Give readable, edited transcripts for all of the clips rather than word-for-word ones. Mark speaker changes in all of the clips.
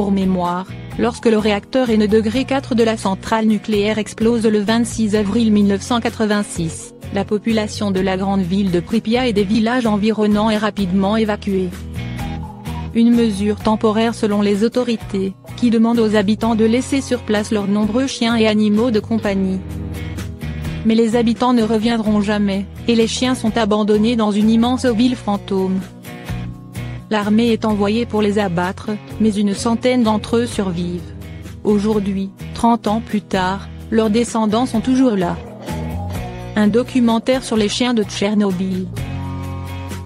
Speaker 1: Pour mémoire, lorsque le réacteur N4 de la centrale nucléaire explose le 26 avril 1986, la population de la grande ville de Pripyat et des villages environnants est rapidement évacuée. Une mesure temporaire selon les autorités, qui demande aux habitants de laisser sur place leurs nombreux chiens et animaux de compagnie. Mais les habitants ne reviendront jamais, et les chiens sont abandonnés dans une immense ville fantôme. L'armée est envoyée pour les abattre, mais une centaine d'entre eux survivent. Aujourd'hui, 30 ans plus tard, leurs descendants sont toujours là. Un documentaire sur les chiens de Tchernobyl.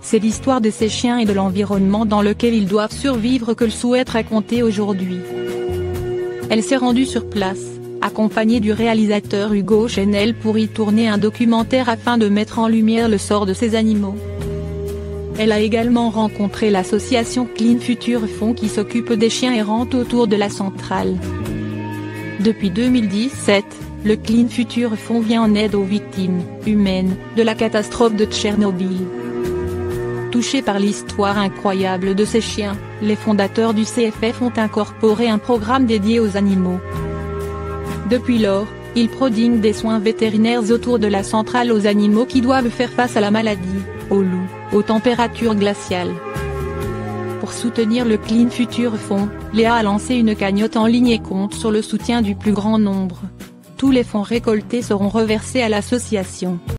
Speaker 1: C'est l'histoire de ces chiens et de l'environnement dans lequel ils doivent survivre que le souhaite raconter aujourd'hui. Elle s'est rendue sur place, accompagnée du réalisateur Hugo Chenel pour y tourner un documentaire afin de mettre en lumière le sort de ces animaux. Elle a également rencontré l'association Clean Future Fonds qui s'occupe des chiens errants autour de la centrale. Depuis 2017, le Clean Future Fonds vient en aide aux victimes, humaines, de la catastrophe de Tchernobyl. Touchés par l'histoire incroyable de ces chiens, les fondateurs du CFF ont incorporé un programme dédié aux animaux. Depuis lors, ils prodiguent des soins vétérinaires autour de la centrale aux animaux qui doivent faire face à la maladie, aux loups, aux températures glaciales. Pour soutenir le Clean Future Fonds, Léa a lancé une cagnotte en ligne et compte sur le soutien du plus grand nombre. Tous les fonds récoltés seront reversés à l'association.